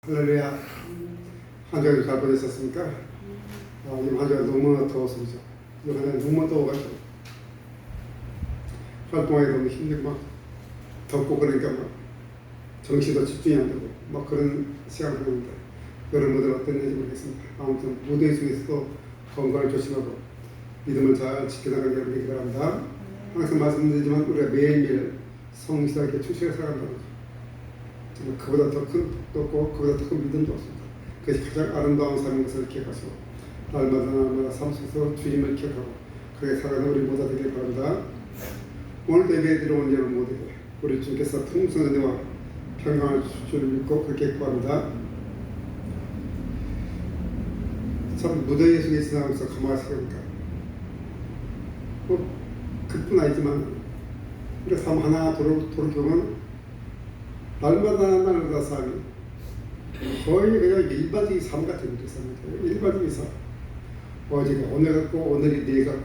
할렐루야. 한 주간 잘 보내셨습니까? 이번 한 주간 너무 더웠습니다. 이번 한 주간 너무 더워가지고 활동하기 너무 힘들고 막 덥고 그러니까 막 정신도 집중이 안 되고 막 그런 시간을 보냅니다. 여러분들 어땠는지 모르겠습니다. 아무튼 무대 속에서도 건강을 조심하고 믿음을 잘 지켜나가기 여러분에게 바랍니다. 항상 말씀드리지만 우리가 매일매일 성실하게 충실하게 살아간다는 거. 그보다 더 큰 복도 없고 그보다 더 큰 믿음도 없습니다. 그것이 가장 아름다운 삶인 것을 기억하시고 날마다 삶 속에서 주님을 기억하고 그렇게 살아가는 우리 모두 되길 바랍니다. 오늘 예배에 들어온 여러분 모두에게 우리 주께서 풍성한 은혜와 평강을 주실 줄 믿고 그렇게 구합니다. 참 무더위 속에 지나가면서 가만히 생각하니까 그뿐 아니지만 우리 삶 하나 돌이켜보면 날마다 삶이 거의 그냥 일반적인 삶 같은 삶입니다. 일반적인 삶. 어제가 오늘 같고 오늘이 내일 같고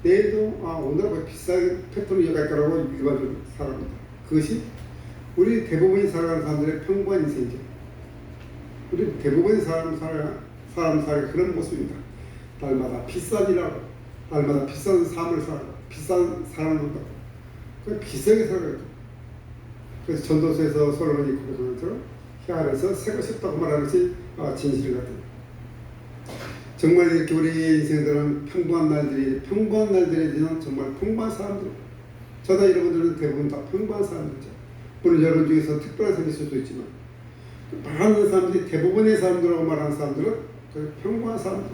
내일도 오늘하고 비슷한 패턴을 이어갈 거라고 일반적으로 살아갑니다. 그것이 우리 대부분이 살아가는 사람들의 평범한 인생이죠. 우리 대부분의 사람 살아가는 그런 모습입니다. 날마다 비싼 일하고 날마다 비싼 삶을 살아가고 비싼 사랑을 한다고 그냥 비싸게 살아가고 그래서 전도서에서 솔로몬이 고백하는 것처럼 혀 아래서 새고 싶다고 말하는 것이 진실 같아요. 정말 이렇게 우리 인생들은 평범한 날들에는 정말 평범한 사람들. 저나 여러분들은 대부분 다 평범한 사람들이죠. 물론 여러분 중에서 특별한 사람이 있을 수도 있지만 많은 사람들이 대부분의 사람들하고 말하는 사람들은 평범한 사람들.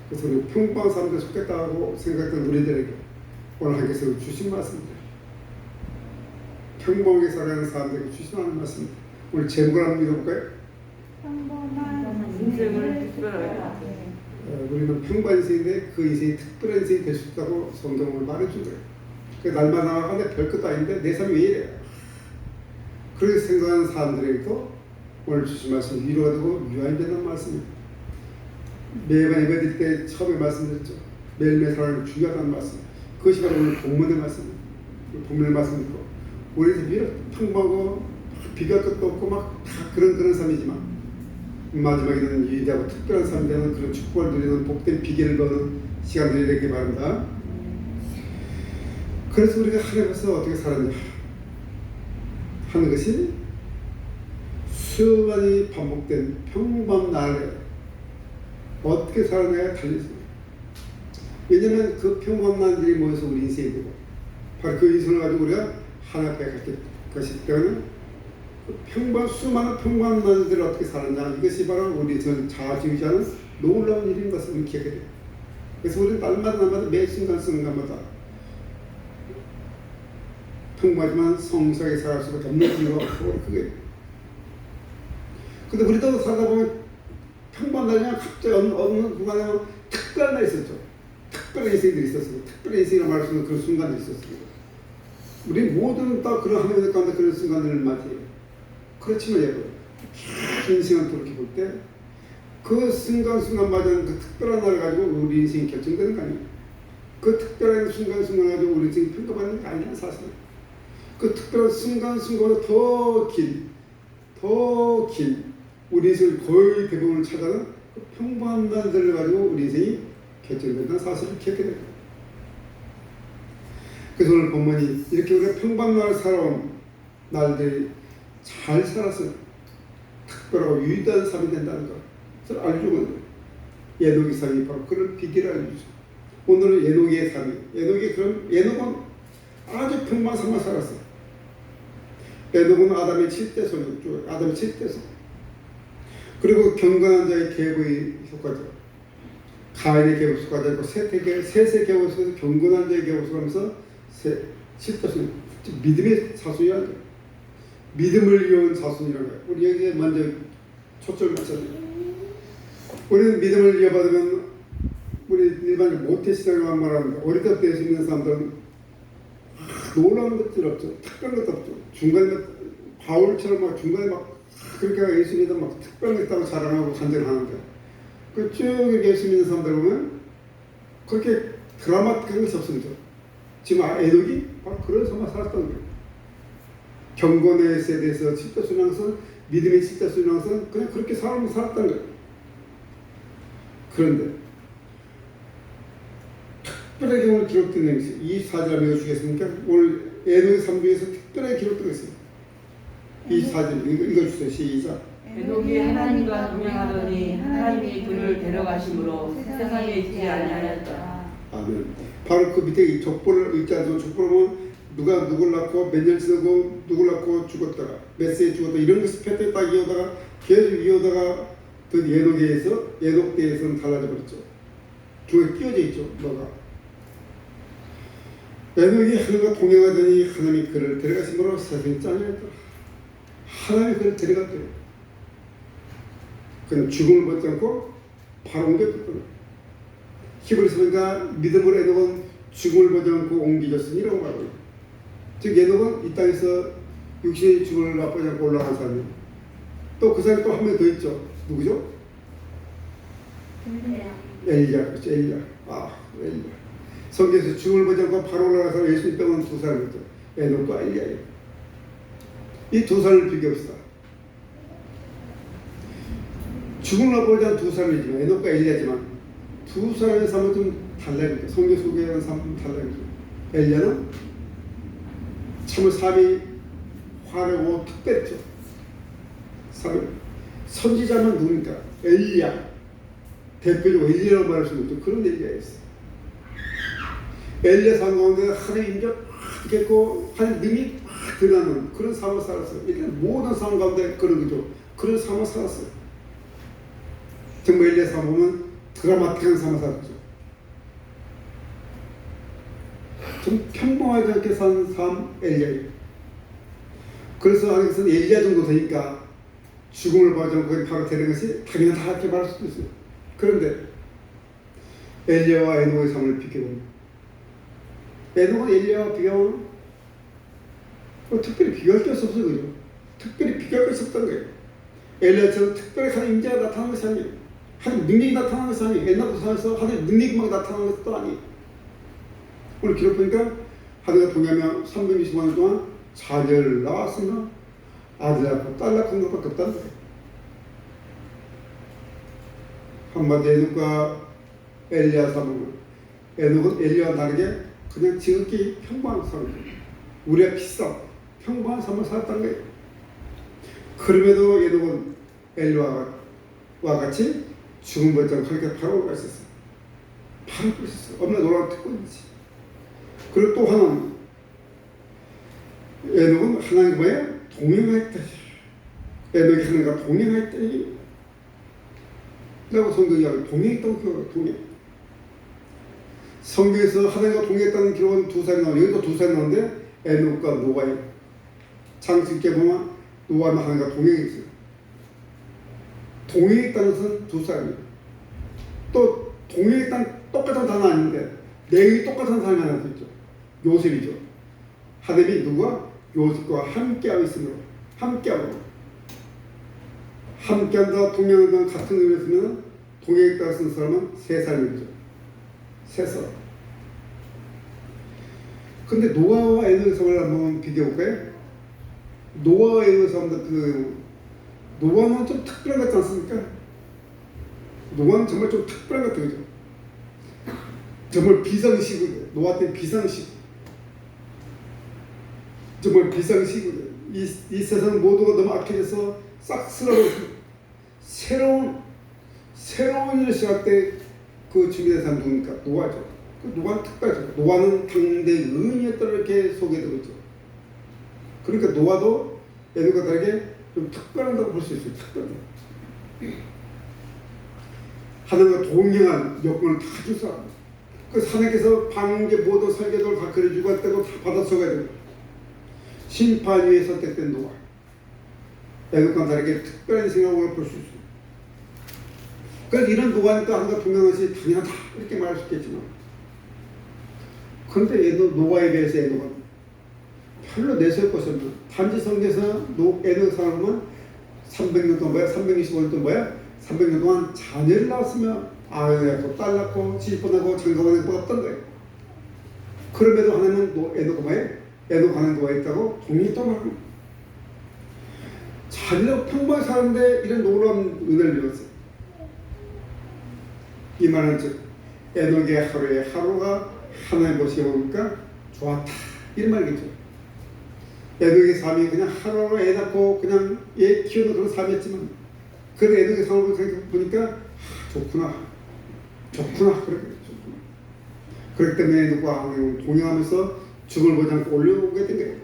그래서 우리 평범한 사람들에 속했다고 생각했던 우리들에게 오늘 하나님께서 주신 말씀입니다. 평범하게 살아가는 사람들에게 주시는 말씀입니다. 오늘 제목을 한번 읽어볼까요? 평범한 인생을 특별하게. 우리는 평범한 인생인데 그 인생이 특별한 인생이 될 수 있다고 성경을 말해준 거예요. 날마다 하는데 별것도 아닌데 내 삶이 왜 이래? 그렇게 생각하는 사람들에게도 오늘 주신 말씀 위로가 되고 유한이 되는 말씀입니다. 매번 예배드릴 때 처음에 말씀드렸죠. 매일매일 살아가는 중요하다는 말씀. 그것이 바로 오늘 본문의 말씀입니다. 본문의 말씀이고 우리 비록 평범하고 비교할 것도 없고 막 다 그런 삶이지만 마지막에는 위대하고 특별한 삶이 되는 그런 축복을 누리는 복된 비결을 얻는 시간들이 되길 바랍니다. 그래서 우리가 하나님께서 어떻게 살았냐 하는 것이 수많이 반복된 평범한 날에 어떻게 살아나야 달렸습니다. 왜냐하면 그 평범한 날들이 모여서 우리 인생이 되고 바로 그 인생을 가지고 우리가 하나 앞에 갈 것이기 때문에 수많은 평범한 날들을 어떻게 살았냐 이것이 바로 우리 자아지휘자는 놀라운 일인 것을 우리 기억해야 돼요. 그래서 우리는 날마다 매 순간마다 평범하지만 성실하게 살아갈 수밖에 없는 이유가 그게. 근데 우리도 살다 보면 평범한 날이냐 갑자기 어느 순간에 특별한 날이 있었죠. 특별한 인생들이 있었어요. 특별한 인생이라고 말할 수 있는 그런 순간들이 있었어요. 우리 모두는 다 그런 하나님의 가운데 그런 순간들을 맞이해요. 그렇지만 여러분, 긴 시간 돌이켜볼 때 그 순간마다 그 특별한 날을 가지고 우리 인생이 결정되는 거 아니에요? 그 특별한 순간을 가지고 우리 인생이 평가받는 게 아니야 사실. 그 특별한 순간보다 더 긴 우리 인생을 거의 대부분을 차지하는 그 평범한 날들을 가지고 우리 인생이 결정된다는 사실을 기억해야 됩니다. 그래서 오늘 본문이 이렇게 우리가 평범한 날 살아온 날들이 잘 살아서 특별하고 위대한 삶이 된다는 것을 알려주는 예녹의 삶이 바로 그런 비결을 알려주죠. 오늘은 예녹의 삶이 예녹은 아주 평범한 삶을 살았어요. 예녹은 아담의 7대 손이었죠. 아담의 7대 손. 그리고 경건한 자의 계보의 효과죠. 가인의 계보 효과가 있고 셋의 계보 속에서 경건한 자의 계보 속하면서 7대 믿음의 자손이라는 거예요. 믿음을 이어온 자손이라는 거예요. 우리 여기에 먼저 초점을 맞춰야 돼요. 우리는 믿음을 이어받으면 우리 일반 모태신앙을 말하는데 어릴 때부터 예수 믿는 사람들은 놀라운 것들 없죠. 특별한 것도 없죠. 중간에 바울처럼 막 중간에 막 그렇게 예수 믿으면 막 특별한 것 있다고 자랑하고 간증하는데 그 쭉 예수 믿는 사람들 보면 그렇게 드라마틱한 것이 없습니다. 지금 에녹이 바로 그런 삶을 살았다는 거예요. 경건의 세대에서 7대 순항에서 믿음의 실자 수명은 그냥 그렇게 살았던 거예요. 그런데 특별하게 오늘 기록된 것이 이 사절을 읽어주겠습니까? 오늘 에녹의 삶 중에서 특별하게 기록된 것이 이 사절 읽어주세요. 시작. 에녹이 하나님과 동행하더니 하나님이 그를 데려가심으로 세상에 있지 아니하였다. 아멘. 바로 그 밑에 이 족보를 읽지 않죠. 족보를 보면 누가 누굴 낳고 몇 년 지나고 누굴 낳고 죽었다가 몇 세에 죽었다 이런 것을 패턴 딱 이어다가 계속 이어다가 그 에녹 때에서는 달라져 버렸죠. 중에 끼어져 있죠. 뭐가 에녹이 하나님과 동행하더니 하나님이 그를 데려가심으로 세상에 있지 아니하였다. 하나님이 그를 데려갔대요. 그는 죽음을 받지 않고 바로 옮겼거든요. 히브리서 보니까 믿음으로 에녹은 죽음을 받지 않고 옮겨졌으니라고 말해요. 즉 에녹은 이 땅에서 육신의 죽음을 맛보지 않고 올라간 사람이에요. 또 그 사람이 또 한 명 더 있죠. 누구죠? 엘리야. 그렇죠. 엘리야. 엘리야. 성경에서 죽음을 받지 않고 바로 올라간 사람 예수님 빼고는 두 사람이죠. 에녹과 엘리야예요. 이 두 사람을 비교합시다. 죽음을 보지 않은 두 사람이지만 에녹과 엘리야지만 두 사람의 삶은 좀 달라요. 성경 소개하는 삶은 좀 달라요. 엘리야는 참을 삶이 화려하고 특별했죠. 선지자는 누굽니까? 엘리야. 대표적으로 엘리야라고 말할 수 있죠. 그런 엘리야였어요. 엘리야 삶 가운데 하나님의 임재가 확 있고 하나님의 능력이 확 드러나는 그런 삶을 살았어요. 일단 모든 삶 가운데 그런 거죠. 그런 삶을 살았어요. 정말 엘리야 삶 보면 드라마틱한 삶을 살았죠. 좀 평범하지 않게 산 삶 엘리야예요. 그래서 하나님께서는 엘리야 정도 되니까 죽음을 봐지 않고 바로 되는 것이 당연하다 이렇게 말할 수도 있어요. 그런데 엘리야와 에녹의 삶을 비교해보면 에녹은 엘리야와 비교하면 특별히 비교할 게 없었어요. 그죠? 특별히 비교할 게 없었던 거예요. 엘리야처럼 특별히 하나님 임재가 나타난 것이 아니에요. 하나님 능력이 나타난 것이 아니에요. 에녹 삶에서 하나님 능력만 나타난 것도 아니에요. 오늘 기록 보니까 하나님과 동행하며 365년 동안 자녀를 낳았으나 아들 낳고 딸 낳고 한 것밖에 없다는 거예요. 한마디 에녹과 엘리야 삶은 에녹은 엘리야와 다르게 그냥 지극히 평범한 삶이에요. 우리의 비슷한 평범한 삶을 살았다는 거예요. 그럼에도 에녹은 엘리야와 같이 죽음 벌점 그렇게 바로 갈 수 있어요. 바로 갈 수 있어요. 엄마 노라고 듣고 있지. 그리고 또 하나는 에녹은 하나님과의 동행하였다. 에녹이 하나님과 동행하였다. 라고 성경이 하고 동행했다고 기록해요. 동행. 성경에서 하나님과 동행했다는 기록은 두 사람이 나오는데 여기도 두 사람이 나오는데 에녹과 노아예요. 창세기에 보면 노아는 하나님과 동행했어요. 동행했다는 것은 두 사람이에요. 또 동행했다는 똑같은 단어 아닌데 내용이 똑같은 사람이 하나 있죠. 요셉이죠. 하나님이 누가 요셉과 함께하고 있으므로 함께한다 동행한다 같은 의미를 쓰면 동행했다고 쓴 사람은 세 사람이죠. 세 사람. 근데 노아와 에녹의 삶을 한번 비교해볼까요? 노아와 에녹의 삶은 노아는 좀 특별한 것 같지 않습니까? 노아는 정말 좀 특별한 것 같아요. 그죠? 정말 비상시구예요. 노아 때 비상시구. 정말 비상시구예요. 이 세상 모두가 너무 악해져서 싹 쓸어버렸어요. 새로운 일을 시작할 때 그 준비된 사람 누굽니까? 노아죠. 그 노아는 특별하죠. 노아는 당대 의인이었다 이렇게 소개되고 있죠. 그러니까 노아도 에녹과 다르게 좀 특별하다고 볼 수 있어요. 특별하다. 하나님과 동행한 여건을 다 줄 사람. 그 하나님께서 방제 모든 설계도를 다 그려주고 했다고 다 받아 적어야 돼요. 심판 위에 선택된 노아. 에녹과 다르게 특별한 생각으로 볼 수 있어요. 그래서 이런 노아니까 하나님과 동행한 것이 당연하다 이렇게 말할 수 있겠지만 그런데 노아에 비해서 에녹은 별로 내세울 것이 없는 단지 성경에서 에녹 사람은 300년 동안 뭐야? 365년 동안 뭐야? 300년 동안 자녀를 낳았으며 아내 낳고 딸 낳고 시집보내고 장가보내고 없던 거예요. 그럼에도 하나님은 에녹 하나님과 있다고 동행했다고 말합니다. 하늘로 평범하게 사는데 이런 놀라운 은혜를 입었어요. 이 말은 즉 에녹의 하루에 하루가 하나님 보시기에 보니까 좋았다 이런 말이겠죠. 에녹의 삶이 그냥 하루하루 애 낳고 그냥 애 키우는 그런 삶이었지만 그 에녹의 삶을 보니까 좋구나 그렇게 좋구나. 그렇기 때문에 에녹과 하나님을 동행하면서 죽음을 보지 않고 올려오게 된 거예요.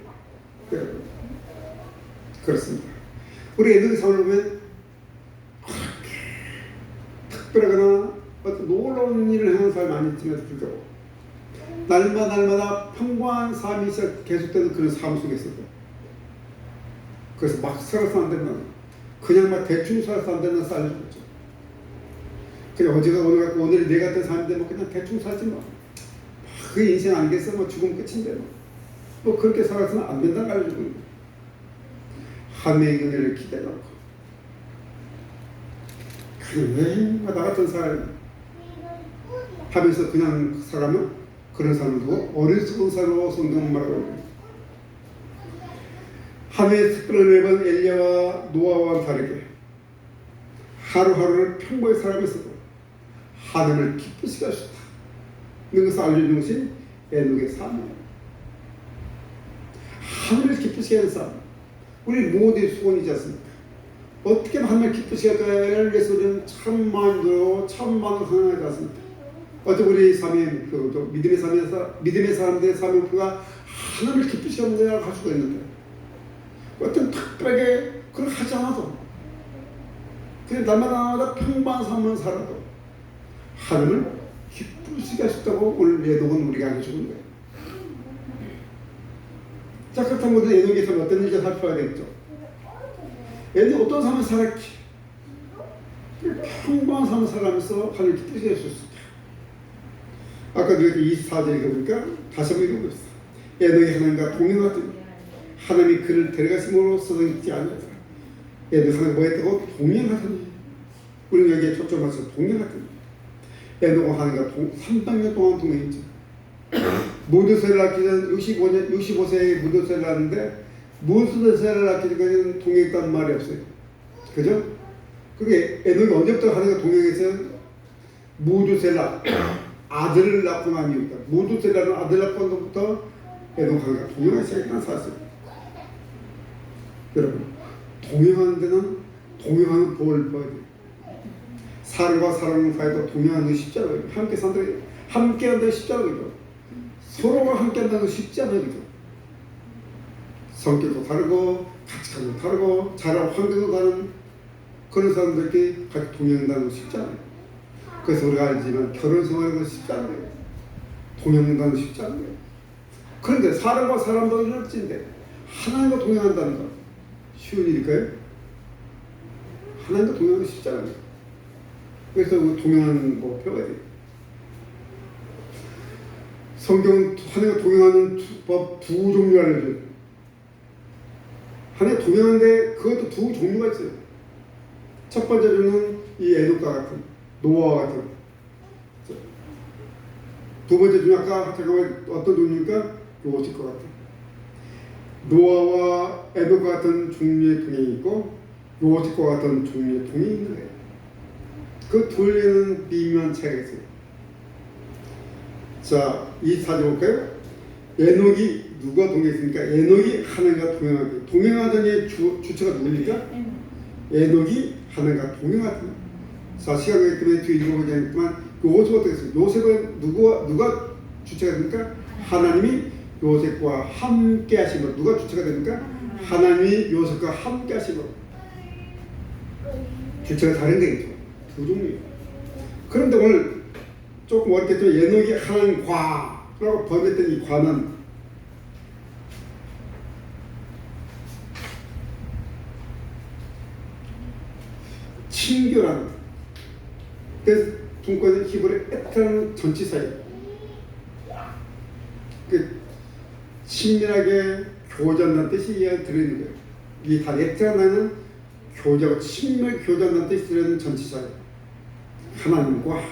네. 그렇습니다. 우리 에녹의 삶을 보면 특별하거나 어떤 놀라운 일을 하는 사람이 아니었지만 불구하고 날마다 평범한 삶이 계속되는 그런 삶 속에 있었다. 그래서 막 살아서 안 된다. 그냥 막 대충 살아서 안 된다는 쌀을 줬죠. 그냥 어제가 오늘 같고 오늘이 내 같은 삶인데 뭐 그냥 대충 살지 뭐. 그게 인생 아니겠어? 뭐 죽으면 끝인데 뭐 그렇게 살아서는 안 된다는 걸 알려주고 있는 하나님의 은혜를 기대하고 그냥 나 같은 사람 하면서 그냥 살아가면 그런 사람을 두고 어리석은 사람으로 성경은 말하고 있습니다. 하나님의 특별한 매번 엘리야와 노아와 다르게 하루하루를 평범히 살아가면서도 하나님을 기쁘시게 하셨다. 이것을 알려주는 것이 에녹의 삶이에요. 하나님을 기쁘시게 하는 삶. 우리 모두의 소원이지 않습니까? 어떻게 하나님을 기쁘시게 할까를 위해서 우리는 참 많이 들어 참 많은 생각하지 않습니까? 어제 우리 삶의 목표, 믿음의 사람들의 삶의 목표가 하나님을 기쁘시게 하는 데를 갈 수가 있는데 어떤 특별하게 그걸 하지 않아도 그냥 날마다 평범한 삶을 살아도 하나님을 기쁘시게 하셨다고 오늘 에녹은 우리가 알려주는 거예요. 자, 그렇다면 우리는 에녹의 삶이 어떤 일인지 살펴봐야 되겠죠. 에녹이 어떤 삶을 살았기? 평범한 삶을 살아가면서 하나님을 기쁘시게 하셨습니다. 아까도 이렇게 24절에 보니까 다시 한번 읽어보겠습니다. 에녹이 하나님과 동행하더니 하나님이 그를 데려가심으로써 있지 않았다. 에녹이 하나님과 뭐 했다고? 동행하더니 우리는 여기에 초점을 맞춰서 동행하더니 에녹은 하나님과 300년 동안 동행했죠. 무드셀을 낳기 전 65세에 무드셀을 낳았는데 무드셀을 낳기 전까지는 동행했다는 말이 없어요. 그죠? 그게 에녹이 언제부터 하나님과 동행했어요? 무드셀라 아들을 낳고 난 이후부터 무드셀라는 아들 낳고 난 후부터 에녹 하나님과 동행하기 시작한 사실. 여러분 동행하는 데는 동행하는 복을 봐야 돼요. 사람과 사람 사이도 동행하는 게 쉽지 않아요. 함께 산다는 함께 한다는 쉽지 않아요. 서로가 함께 한다는 건 쉽지 않아요. 그죠? 성격도 다르고 가치관도 다르고 자란 환경도 다른 그런 사람들끼리 같이 동행한다는 건 쉽지 않아요. 그래서 우리가 알지만 결혼 생활은 쉽지 않아요. 동행한다는 건 쉽지 않아요. 그런데 사람과 사람도 이럴지인데 하나님과 동행한다는 건 쉬운 일일까요? 하나님과 동행하는 건 쉽지 않아요. 그래서 동행하는 거 배워야 돼요. 성경은 하나님과 동행하는 법 두 종류를 알려줘요. 하나님과 동행하는데 그것도 두 종류가 있어요. 첫 번째로는 이 에녹과 같은 노아와 같은. 두 번째 중에 아까 어떤 종류니까 요것일 것 같은. 노아와 에녹과 같은 종류의 동행이 있고 요것과 같은 종류의 동행이 있는 거예요. 그 둘에는 미묘한 차이가 있어요. 자, 이 사진 볼까요? 에녹이 누가 동행했습니까? 에녹이 하나님과 동행하기. 동행하더니 주체가 누굽니까? 에녹이 하나님과 동행하더니. 자, 시간이 때문에 뒤에 읽어보지 않겠지만 요셉은 어떻게 했어요? 요셉은 누가 주체가 됩니까? 하나님이 요셉과 함께 하심으로. 누가 주체가 됩니까? 하나님이 요셉과 함께 하심으로. 주체가 다른 데겠죠. 두 종류예요. 그런데 오늘 조금 어렵겠지만 에녹이 하나님과라고 번역된 이 과는 친교라는 그래서 중국어는 히브리 에트라는 전치사예요. 그 친밀하게 교제한다는 뜻이 들어있는 거예요. 이 단 에트라는 교제하고 친밀 교제한다는 뜻이 들어있는 전치사예요. 하나님과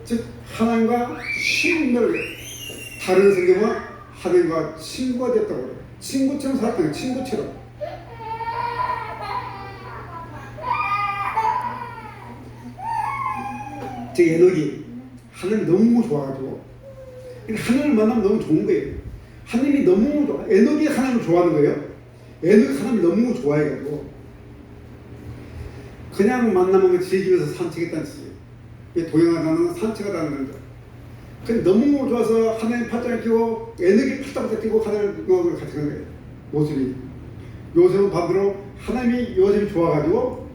즉 하나님과 친밀하게 다른 성경은 하나님과 친구가 됐다고 그래요. 친구처럼 살았다는 거예요. 친구처럼 저 에녹이 하나님 너무 좋아가지고 하나님을 만나면 너무 좋은 거예요. 하나님이 너무 좋아. 에녹이 하나님을 좋아하는 거예요. 에녹이 하나님을 너무 좋아해가지고 그냥 만나면 즐기면서 산책했다는 뜻이에요. 동행하다는 산책하다는 거죠. 근데 너무 좋아서 하나님 팔짱을 끼고 에녹이 팔짱을 끼고 하나님과 같이 간 거예요. 모습이. 요셉은 반대로 하나님이 요셉이 좋아가지고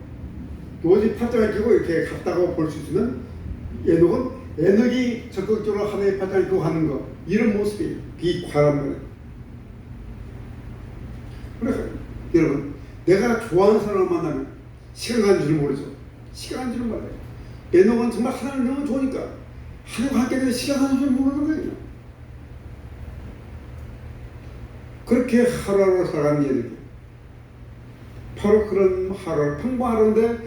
요셉 팔짱을 끼고 이렇게 갔다고 볼 수 있으면 에녹이 적극적으로 하나님의 팔짱을 끼고 하는 거 이런 모습이 비과한 거예요. 그러니까 여러분 내가 좋아하는 사람을 만나면 시간 가는 줄 모르죠. 시간 가는 줄 몰라요. 에녹은 정말 하나님 너무 좋으니까 하나님과 함께 되면 시간 가는 줄 모르는 거예요. 그렇게 하루하루 살아가는 얘들이 바로 그런 하루를 평범하는데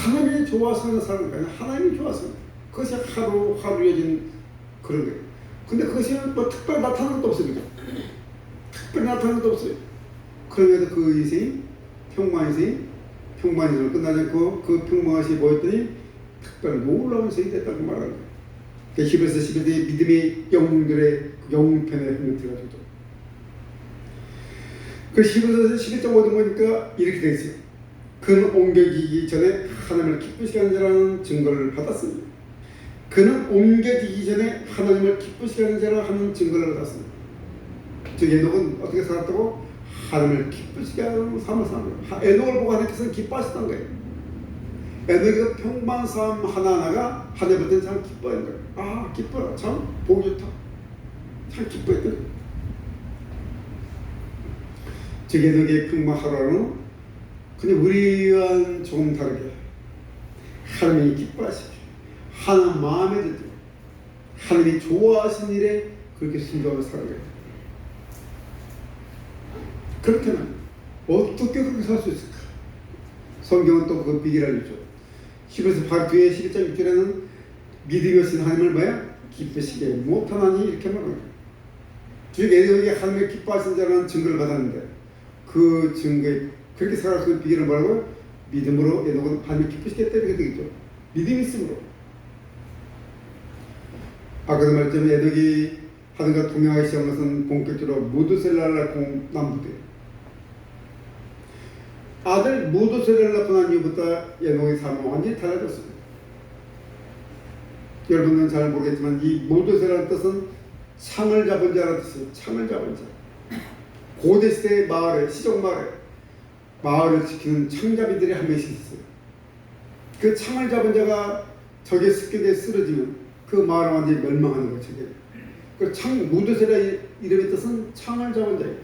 하나님이 좋아서 하는 사람은 그냥 하나님이 좋아서 그것이 하루하루 이어진 그런 거예요. 근데 그것이 뭐 특별히 나타나는 것도 없습니다. 특별히 나타나는 것도 없어요. 그럼에도 그 인생이 평범한 인생이 평범한 인생으로 끝나지 않고 그 평범한 인생이 뭐였더니 특별히 놀라운 인생이 됐다고 말하는 거예요. 히브리서 11대 믿음의 영웅들의 영웅편에 들어가죠. 그 히브리서 11.5도 보니까 이렇게 되어 있어요. 그는 옮겨지기 전에 하나님을 기쁘시게 하는 자라는 증거를 받았습니다. 그는 옮겨지기 전에 하나님을 기쁘시게 하는 자라 하는 증거를 받았습니다. 즉 에녹은 어떻게 살았다고? 하나님을 기쁘시게 하는 삶을 사는 거예요. 에녹을 보고 하나님께서는 기뻐하셨던 거예요. 에녹의 평범한 삶 하나하나가 하나님한테는 참 기뻐하는 거예요. 아 기뻐요. 참 보기 좋다. 참 기뻐했던 거예요. 즉 에녹의 평범한 하루는 그냥 우리와는 조금 다르게 하나님이 기뻐하시고 하나님 마음에 들고 하나님이 좋아하신 일에 그렇게 순종하며 살아가요. 그렇게는 어떻게 그렇게 살 수 있을까? 성경은 또 그 비결을 알려줘. 히브리서 바로 뒤에 11.6절에는 믿음이 없인 하나님을 뭐야? 기쁘시게 못하나니 이렇게 말합니다. 즉 에녹이 하나님을 기뻐하신 자라는 증거를 받았는데 그 증거에 그렇게 살아갈 수 있는 비결은 뭐라고요? 믿음으로 에녹은 하나님을 기쁘시게 했다 이렇게 되겠죠. 믿음이 있음으로. 아까도 말했지만 에녹이 하나님과 동행하기 시작한 것은 본격적으로 무드셀라를 낳고 난 후에 아들 무드셀라를 낳고 난 이후부터 에녹의 삶은 완전히 달라졌습니다. 여러분은 잘 모르겠지만 이 무드셀라라는 뜻은 창을 잡은 자라는 뜻이에요. 창을 잡은 자. 고대 시대의 마을에 시종 마을을 지키는 창잡이들이 한 명씩 있었어요. 그 창을 잡은 자가 적의 습격에 쓰러지면 그 마을은 완전히 멸망하는 거죠. 그 무드셀라 이름의 뜻은 창을 잡은 자예요.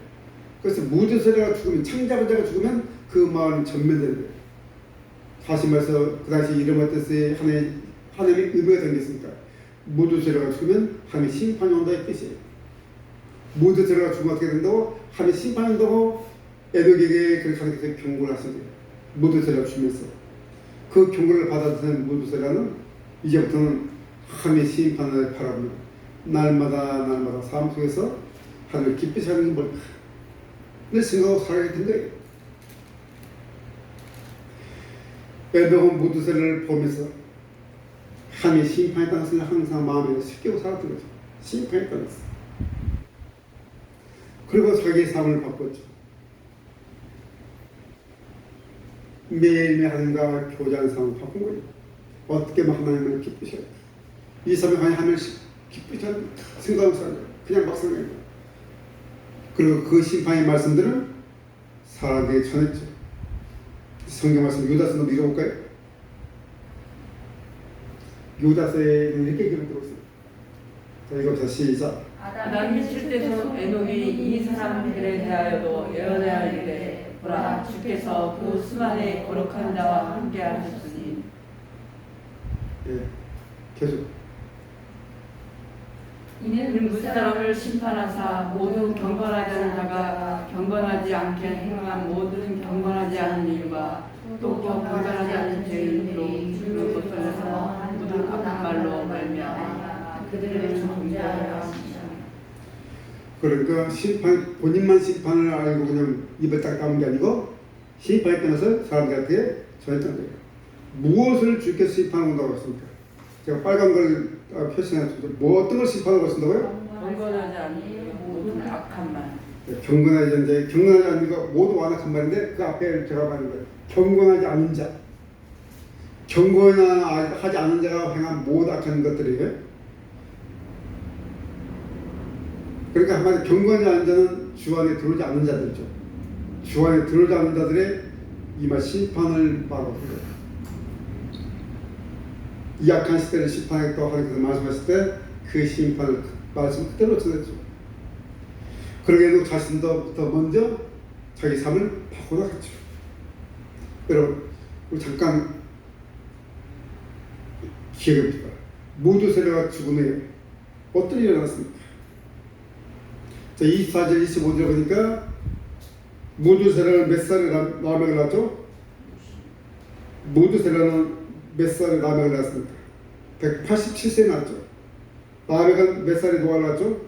그래서 무드셀라가 죽으면 창 잡은 자가 죽으면 그 마을은 전멸되는 거예요. 다시 말해서 그 당시 이름의 뜻에 하나님의 의미가 담겼으니까 무드셀라가 죽으면 하나님의 심판이 온다 이 뜻이에요. 무드셀라가 죽으면 어떻게 된다고? 하나님의 심판이 온다고 에녹에게 그렇게 하나님께서 경고를 하신 거예요. 무드셀라가 죽으면서 그 경고를 받아들인 무드셀라는 이제부터는 하나님의 심판을 바라보며 날마다 삶 속에서 하나님을 기쁘시 하는 게 뭘까? 늘 생각하고 살아야 된다. 에녹은 무드셀라를 보면서 하나님의 심판에 있다는 것을 항상 마음에 새기고 살았던 거죠. 심판에 있다는 것을. 그리고 자기의 삶을 바꿨죠. 매일매일 하나님과 교제하는 삶을 바꾼 거예요. 어떻게 하나님을 기쁘셔야 할까? 이 삶에 하나님을 기쁘지 않은 생각하고 살아요. 그냥 막 살아요. 그리고 그 심판의 말씀들은 사람에게 전했죠. 성경 말씀 유다서 한번 읽어볼까요? 유다서에는 이렇게 기록되고 있어요. 자, 읽어보자. 시작. 아담이 칠때서 에녹이 이 사람들에 대하여도 예언해야 할 일에 보라 주께서 그 수만의 거룩한 자와 함께 하셨으니. 예, 계속. 이는 무사람을 심판하사 모든 경건하지 않은 자가 경건하지 않게 행한 모든 경건하지 않은 일과 또 경건하지 않은 죄인으로 주를 거슬려서 모든 악한 말로 말미암아 그들을 정죄하여 하시니라. 그러니까 본인만 심판을 알고 그냥 입을 딱 담은 게 아니고 심판에 떠나서 사람들한테 전했던 거예요. 무엇을 주께서 심판한다고 했습니까? 제가 빨간 걸 표시해놨죠. 뭐 어떤 걸 심판하고 있다고요? 경건하지 않는 모든 악한 말. 경건하지 않는 경건하지 않는 거 모두 완악한 말인데 그 앞에 제가 말한 거예요. 경건하지 않은 자, 경건하지 않은 자가 행한 모든 악한 것들이에요. 그러니까 한마디 경건하지 않은 자는 주 안에 들어오지 않는 자들이죠. 주 안에 들어오지 않는 자들의 이마 심판을 바라보는 거예요. 이 악한 시대를 심판하겠다고 하나님께서 말씀하실 때 그 심판을 말씀 그대로 전했죠. 그러게 자신도 먼저 자기 삶을 바꿔나갔죠. 여러분, 우리 잠깐 기억해봅시다. 모두 세례가 죽은 후에 어떤 일이 일어났습니까? 자, 24절 25절 보니까 모두 세례는 몇 살에 라멕을 낳았죠? 모두 세례는 몇 살에 라멕을 낳았습니까? 187세에 낳았죠. 라멕은 몇 살에 노아를 낳았죠?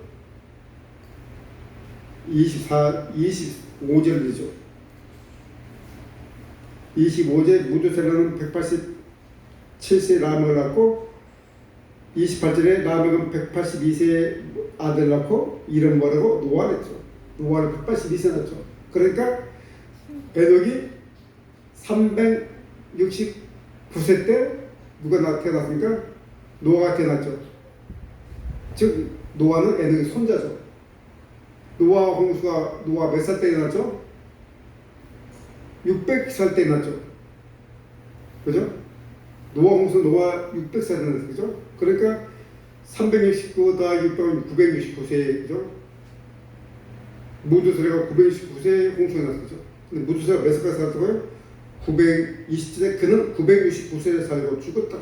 25절이죠. 25절 무두셀라는 187세에 라멕을 낳고 28절에 라멕은 182세에 아들 낳고 이름 뭐라고? 노아를 했죠. 노아를 182세 낳았죠. 그러니까 에녹이 369세 때 누가 태어났습니까? 노아가 태어났죠. 즉 노아는 에녹의 손자죠. 노아 홍수가 노아 몇 살 때 일어났죠? 600살 때 일어났죠. 그죠? 노아 홍수 노아 600살 때 일어났죠. 그죠? 그러니까 369 더하기 600은 969세. 그죠? 무두세례가 969세에 홍수가 났었죠. 근데 무두세례가 몇 살까지 살았다고요? 920세. 그는 969세에 살고 죽었다.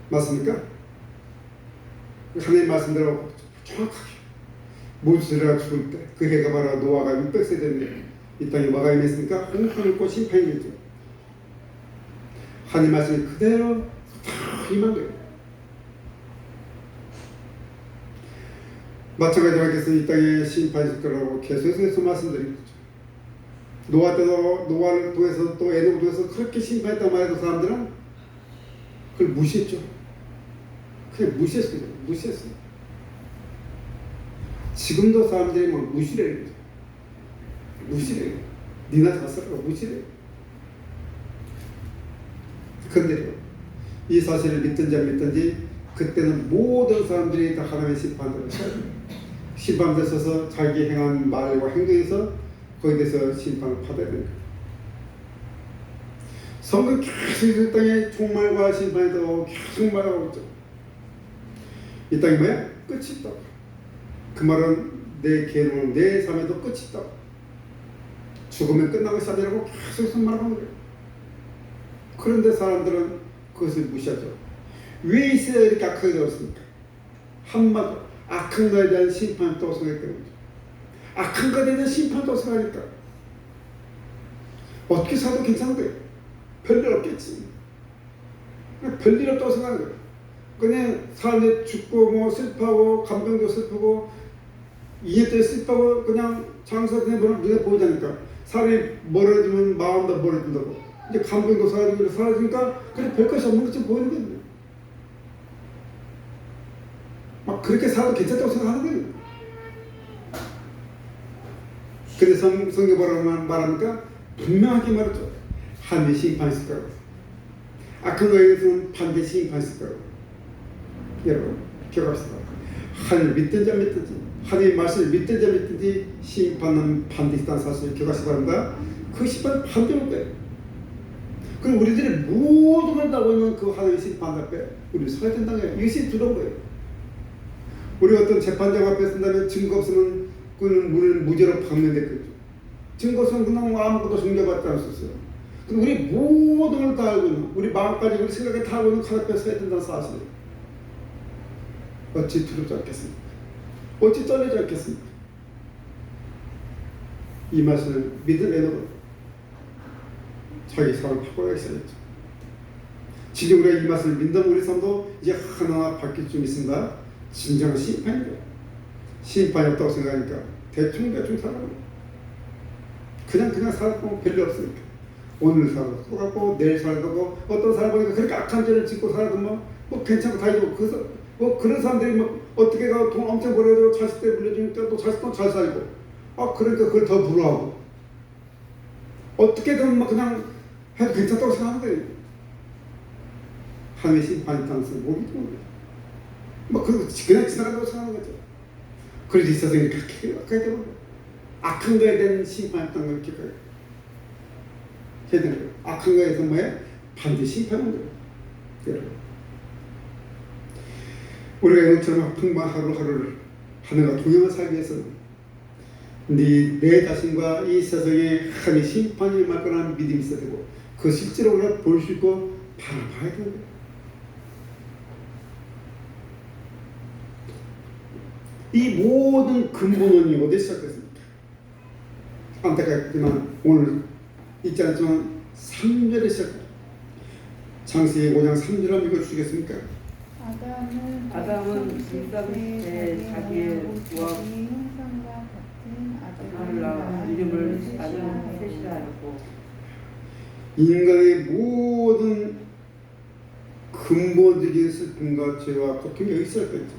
맞습니까? 하나님 말씀대로 정확하게 무두세례가 죽을 때 그 해가 바로 노아가 600세 됐는데 이 땅에 뭐가 임했습니까? 홍수를 입고 심판이 있죠. 하나님 말씀이 그대로 다 임한 거예요. 마찬가지로 하겠습니다. 이 땅에 심판이 있을 거라고 계속해서 말씀드린 거죠. 노아 때도 노아를 통해서 또 에녹을 통해서 그렇게 심판했단 말해도 사람들은 그걸 무시했죠. 그냥 무시했어요. 무시했어요. 지금도 사람들이 뭐 무시를 해요. 무시를 해요. 니나 자살하고 무시를 해요. 그런데 이 사실을 믿든지 안 믿든지 그때는 모든 사람들이 다 하나님의 심판대로 서야 돼요. 심판대에 서서 자기 행한 말과 행동에서 거기에 대해서 심판을 받아야 됩니다. 성경 계속 이 땅에 종말과 심판이 더 계속 말하고 있죠. 이 땅이 뭐야? 끝이 있다. 그 말은 내 개론, 내 삶에도 끝이 있다. 죽으면 끝나고 사되라고 계속 말하는 거예요. 그런데 사람들은 그것을 무시하죠. 왜 있어야 이렇게 악하게 되었습니까? 한마디로 악한 것에 대한 심판이 또 생겼기 때문이죠. 악한 것에 대한 심판이 또 생기니까 어떻게 살도 괜찮은 거예요. 별일 없겠지. 별일 없다고 생각하는 거예요. 그냥 사람들이 죽고 뭐 슬퍼하고 감정도 슬프고 이해때 슬퍼하고 그냥 장사 그냥 눈에 보이자니까 사람이 멀어지면 마음도 멀어진다고 이제 감정도 사라지고 사라지니까 그냥 별것이 없는 것처럼 보이는 거예요. 막 그렇게 살아도 괜찮다고 생각하는 거예요. 근데 성경이 뭐라고 말합니까? 분명하게 말했죠. 하늘이 심판이 있을 거라고. 악한 거에 대해서는 반드시 심판이 있을 거라고. 여러분 기억합시다. 하나님을 믿든지 안 믿든지 하나님의 말씀을 믿든지 안 믿든지 심판은 반드시 있다는 사실을 기억하시기 바랍니다. 그 심판은 반드시 올 거예요. 그럼 우리들이 모든 걸 다 보면 그 하나님의 심판 앞에 우리 서야 된다는 거예요. 이것이 두려운 거예요. 우리 어떤 재판장 앞에 쓴다면 증거 없으면 그는 우리를 무죄로 박는데 증거 없으면 그냥 아무것도 정죄받지 않을 수 있어요. 근데 우리 모든 걸 다 알고 있는 우리 마음까지 우리 생각을 다 알고 있는 그 앞에 서야 된다는 사실이에요. 어찌 두렵지 않겠습니까? 어찌 떨리지 않겠습니까? 이 말씀을 믿음 에녹은 자기 삶을 바꿔가기 시작했죠. 지금 우리가 이 말씀을 믿는 우리 삶도 이제 하나하나 바뀔 줄 믿습니다. 진정한 심판이에요. 심판이 없다고 생각하니까 대충 살아가는 그냥 살아보면 별일 없으니까 오늘 살아도 똑같고 내일 살아도 어떤 사람 보니까 그렇게 악한 죄를 짓고 살아도 뭐 괜찮고 다니고 그래서 뭐 그런 사람들이 뭐 어떻게 가 돈 엄청 벌어도 자식들 물려주니까 또 자식도 잘 살고 그러니까 그걸 더 부러워하고 어떻게든 막 그냥 해도 괜찮다고 생각하는 거예요. 하나님의 심판이 당선 모르기 때문에 뭐 그냥 지나간다고 생각하는 거죠. 그래서 이 세상에 이렇게 가야 되는 거예요. 악한 거에 대한 심판이 당선 이렇게 가야 되는 거예요. 악한 거에서 뭐예요? 반드시 심판하는 거예요. 여러분. 우리가 이처럼 평범한 하루하루를 하늘과 동행을 살기 위해서는 내 자신과 이 세상에 하나님의 심판이 임할 거라는 믿음이 있어야 되고 그 실제로 우리가 볼 수 있고 바라봐야 되는 거예요. 이 모든 근본원이 어디서 시작됐습니까? 안타깝지만 오늘 읽지 않았지만 3절에 시작합니다. 창세기 5장 3절 한번 읽어주시겠습니까? 아담은 일삼때 자기의 부하 형상과 같은 아들을 낳아 이름을 아담 셋이라 하였고 인간의 모든 근본적인 슬픔과 죄와 고통이 여기 시작됐죠.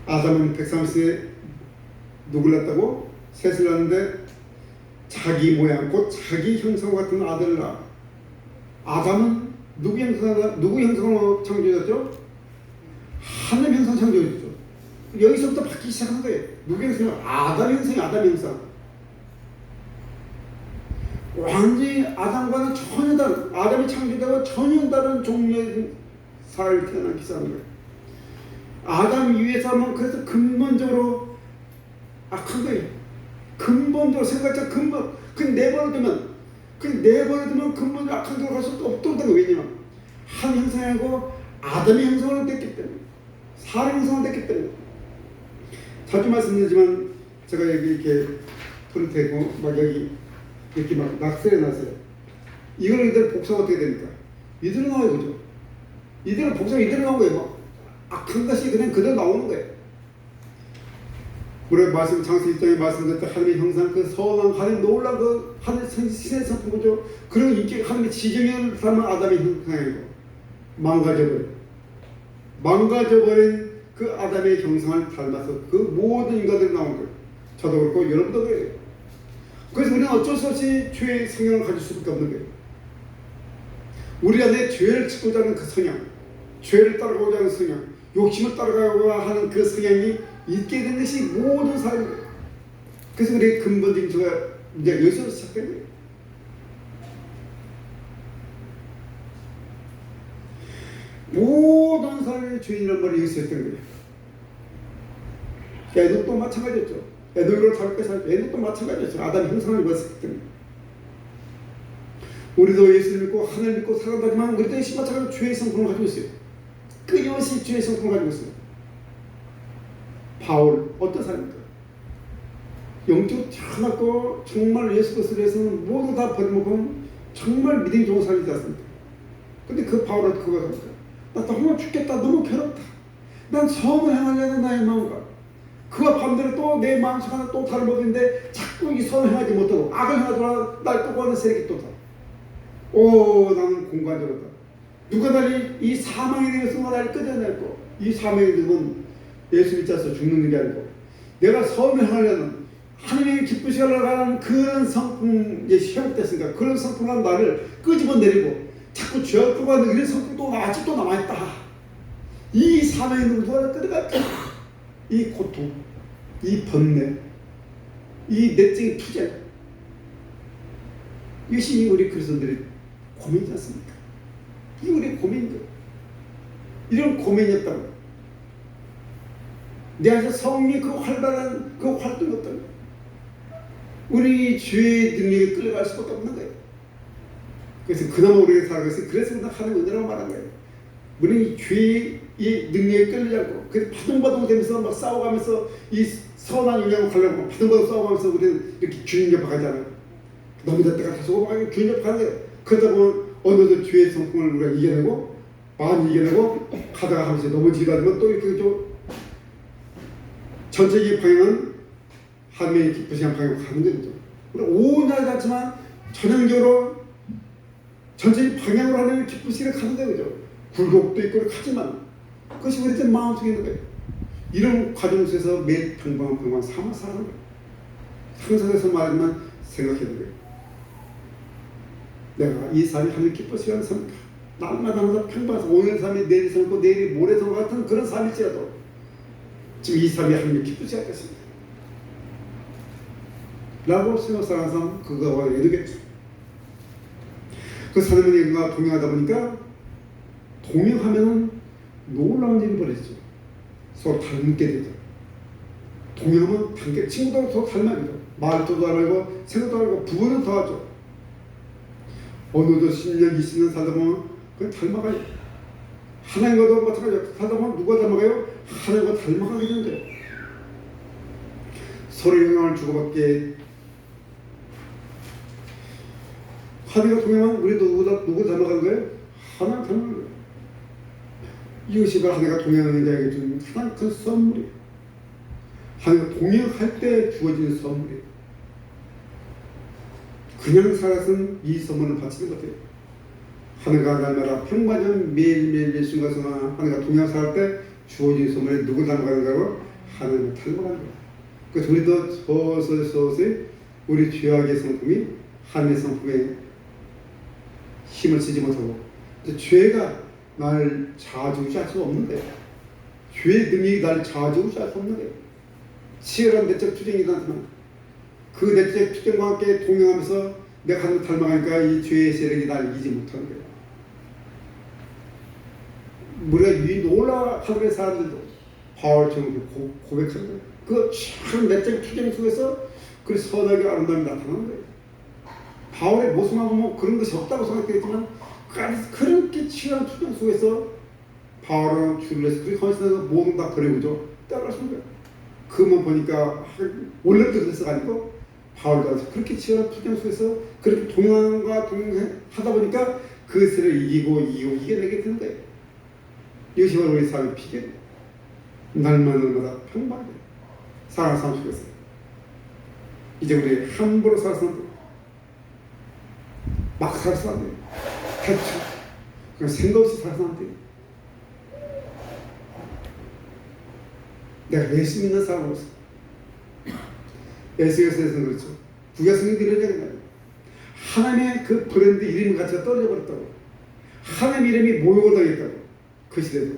아담은 130세 누굴 낳았다고? 셋을 낳았는데 자기 모양 곧 자기 형상과 같은 아들을 낳아. 아담은 누구 형상으로 창조됐죠? 하나님 형상 창조됐죠. 여기서부터 바뀌기 시작한 거예요. 누구 형상? 아담 형상이 아담 형상. 완전히 아담과는 전혀 다른, 아담이 창조되고 전혀 다른 종류의 사람이 태어나기 시작한 거예요. 아담 위에서 하면 그래서 근본적으로 악한 거예요. 근본적으로 생각자 근본. 내버려두면 근본적으로 악한 길로 갈 수도 없다는 거예요. 왜냐면 한 형상이고 아담의 형상으로 됐기 때문에 사람 형상으로 됐기 때문에 자주 말씀드리지만 제가 여기 이렇게 불을 대고 막 여기 이렇게 막 낙서해 놨어요. 이걸 이대로 복사가 어떻게 됩니까? 이대로 나와요. 그죠? 이대로 복사가 이대로 나온 거예요. 막 악한 것이 그냥 그대로 나오는 거예요. 우리가 말씀 창세기 1장에 말씀드렸던 하나님의 형상 그 선한 하나님 놀라운 그 하늘 신의 성품 보죠. 그런 인격 하나님의 지정을 담은 아담의 형상이고 망가져버린 그 아담의 형상을 닮아서 그 모든 인간들이 나온 거예요. 저도 그렇고 여러분도 그래요. 그래서 우리는 어쩔 수 없이 죄의 성향을 가질 수밖에 없는 거예요. 우리 안에 죄를 짓고자 하는 그 성향, 죄를 따라가고자 하는 성향, 욕심을 따라가고자 하는 그 성향이 있게 된 것이 모든 사람이에요. 그래서 우리의 근본적인 죄가 이제 여기서 시작된 거예요. 모든 사람의 죄인이란 말이 여기서 했던 거예요. 에녹도 마찬가지였죠. 에녹으로 잡을까 살죠. 에녹도 마찬가지였죠. 아담 형상을 입었기 때문에. 우리도 예수를 믿고 하나님을 믿고 살아가지만 우리도 역시 마찬가지로 죄의 성품을 가지고 있어요. 끊임없이 죄의 성품을 가지고 있어요. 바울 어떤 사람입니까? 영적으로 참았고 정말 예수 그리스도를 위해서는 모두 다 버려먹고 정말 믿음이 좋은 사람이지 않습니까? 근데 그 바울은 그거 합니까? 나 정말 죽겠다. 너무 괴롭다. 난 선을 행하려는 나의 마음과 그와 반대로 또 내 마음속에는 또 다른 법인데 자꾸 이 선을 행하지 못하고 악을 행하더라 날 또 구하는 세력이 또 다. 오 나는 공간적으로다. 누가 나를 이 사망에 대해서 나를 끄져냈고 이 사망의 이름은 예수 믿지 않아서 죽는 게 아니고 내가 선을 행하려는 하나님의 기쁘시게 하려는 그런 성품에 시험됐으니까 그런 성품한 나를 끄집어내리고 자꾸 죄를 끌어가는 이런 성품도 아직도 남아있다. 이 사망의 이름을 누가 끌어갈까? 이 고통, 이 번뇌, 이 내적인 투쟁 이것이 우리 그리스도인들의 고민이지 않습니까? 이게 우리의 고민이죠. 이런 고민이었다고 내 안에서 성령의 그 활발한 그 활동이 없다면 우리 죄의 능력에 끌려갈 수밖에 없는 거예요. 그래서 그나마 우리가 살아가고 있어요. 그래서 하나님 은혜라고 말한 거예요. 우리는 이 죄의 능력에 끌리지 않고 그래서 바둥바둥 되면서 막 싸워가면서 이 선한 영향을 가려고 바둥바둥 싸워가면서 우리는 이렇게 균 옆에 너무 됐다가 다시 오고 균 옆에 가는 거예요. 그러다 보면 어느덧 죄의 성품을 우리가 이겨내고 많이 이겨내고 가다가 하면서 넘어지다 보면 또 이렇게 좀 전체적인 방향은 하나님의 기쁘신 방향으로 가는 거죠. 우리 오늘 같지만 전형적으로 전체적인 방향으로 하나님을 기쁘시게 가는 거예요. 그죠? 굴곡도 있고 하지만 그것이 우리 마음속에 있는 거예요. 이런 과정 속에서 매일 평범한 삶을 사는 거예요. 상상해서 말하면 생각해야 돼요. 내가 이 삶이 하나님 기쁘시게 하는 삶인가? 날마다 평범해서 오늘 삶이 내일 삶고 내일이 모레 삶 같은 그런 삶일지라도 지금 이 삶이 하나님 기쁘시게 하겠습니다. 라고 생각하는 사람 그거와 애도겠죠. 그 사람과 동행하다 보니까 동행하면 놀라운 일이 벌어지죠. 서로 닮게 되죠. 동행하면 닮게 친구도 서로 닮아요. 말도 닮고 생각도 닮고 부부는 더하죠. 어느덧 10년 20년 살다 보면 그냥 닮아가요. 하나님과도 마찬가지예요. 살다 보면 누가 닮아가요? 하나님과 닮아가게 되는 거예요. 서로 영향을 주고받게 하나님과 동행하면 우리도 누구 닮아가는 거예요? 하나님 닮아가는 거예요. 이것이 바로 하나님과 동행하는 자에게 주는 가장 큰 선물이에요. 하나님과 동행할 때 주어지는 선물이에요. 그냥 살아서는 이 선물을 바치는 것 같아요. 하나님과 날마다 평범한 매일매일 순간순간 하나님과 동행 살 때 주어지는 선물에 누구 닮아가는 거고 하나님을 닮아가는 거예요. 그래서 우리도 서서히 우리 죄악의 성품이 하나님의 성품에 힘을 쓰지 못하고 죄가 날 좌지우지할 수 없는데 죄의 능력이 날 좌지우지할 수 없는데 치열한 내적 투쟁이 나타나 그 내적 투쟁과 함께 동행하면서 내가 하나님을 닮아가니까 이 죄의 세력이 날 이기지 못하는 거예요. 우리가 이 놀라 하늘의 사람들도 바울처럼 고백하는 거예요. 그 참 내적 투쟁 속에서 그 선하게 아름다움이 나타나는 거예요. 바울의 모습만 보면 그런 것이 없다고 생각되겠지만 그렇게 치열한 투쟁 속에서 바울은 주를 위해서 그렇게 헌신해서 모든 다 버리고죠. 따라가신 거예요. 그만 보니까 원래부터 그래서가 아니고 바울과 그렇게 치열한 투쟁 속에서 그렇게 동행과 동행하다 보니까 그것을 이겨내게 되는 거예요. 이것이 바로 우리 삶의 비결이에요. 날마다 평범하게 살아가는 삶 속에서 이제 우리 함부로 살아서는 안 돼요. 막 살아서 안 돼요. 대충 그냥 생각 없이 살아서 안 돼요. 내가 예수 믿는 사람으로서 에스겔서에서는 그렇죠. 구약성경이 이런 얘기가 나요. 하나님의 그 브랜드 이름 가치가 떨어져 버렸다고. 하나님 이름이 모욕을 당했다고. 그 시대도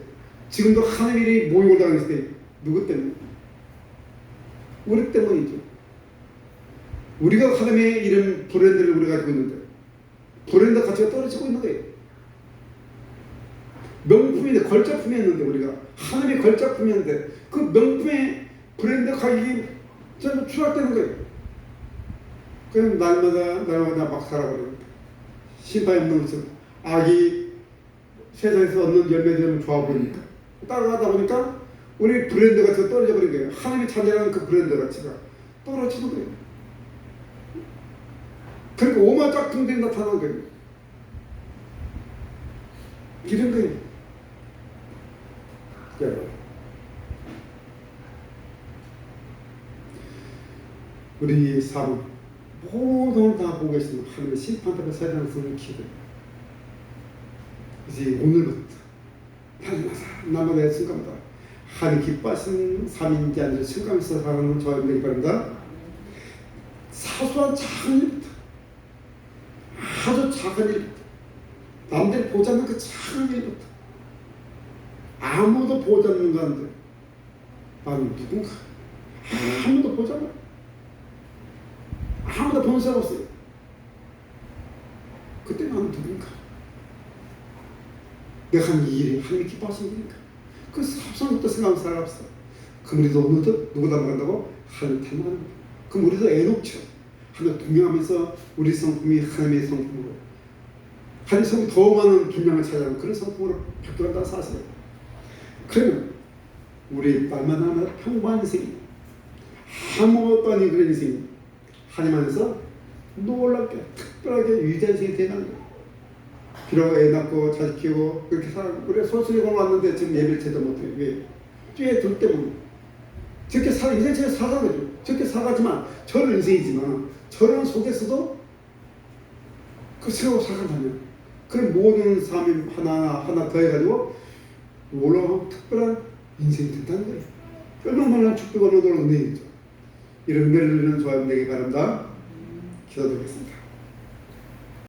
지금도 하나님 이름이 모욕을 당했을 때 누구 때문에? 우리 때문이죠. 우리가 하나님의 이름 브랜드를 우리가 가지고 있는데 브랜드 가치가 떨어지고 있는 거예요. 명품인데 걸작품이었는데 우리가 하나님의 걸작품이었는데 그 명품의 브랜드 가격이 전부 추락되는 거예요. 그냥 날마다 막 살아버리는 심판이 없는 것처럼 악이 세상에서 얻는 열매들은 좋아 보이니까 따라가다 보니까 우리 브랜드 가치가 떨어져 버린 거예요. 하나님이 찬양하는 그 브랜드 가치가 떨어지는 거예요. 그러니까 오만 짝퉁들이 나타나는 거예요. 이런 거예요. 여러분, 우리 삶 모든 다 보고 계시는 하나님의 심판대로 세상을 쓰는 기도. 이제 오늘부터 날마다 순간마다 하나님 기뻐하시는 삶인지 아닌지 순간에서 살아가는 저와 되기 바랍니다. 사소한 작은 일부터 아주 작은 일부터 남들이 보지 않는 그 작은 일부터 아무도 보지 않는 가운데 나는 누군가 아무도 보지 않아요. 아무도 보는 사람 없어요. 그때 나는 누군가 내가 한 이 일이 하나님이 기뻐하시는 일인가 그 사소한 것도 생각하면서 살아갑시다. 그럼 우리도 어느덧 누구 닮아간다고? 하나님 닮아가는 거예요. 그럼 우리도 애녹죠. 하나님 동행하면서 우리 성품이 하나님의 성품으로 하나님 성품이 더 많은 분량을 차지하는 그런 성품으로 바뀌어간다는 사실이에요. 그러면 우리 날마다 평범한 인생이 아무것도 아닌 그런 인생이 하나님 안에서 놀랍게 특별하게 위대한 인생이 되는 거예요. 비록 애 낳고 자식 키우고 그렇게 살고 우리가 소수리고 왔는데 지금 예배를 제대로 못해요. 왜? 죄에 둘 때문에. 저렇게 인생처럼 살아가는 거죠. 저렇게 살아가지만 저런 인생이지만 저런 속에서도 그 생각하고 살아간다면 그런 모든 삶이 하나 더해가지고 놀라운 특별한 인생이 된다는 거예요. 얼마나 축복을 얻는 은혜이죠. 이런 은혜를 누리는 저와 되기 바랍니다. 기도드리겠습니다.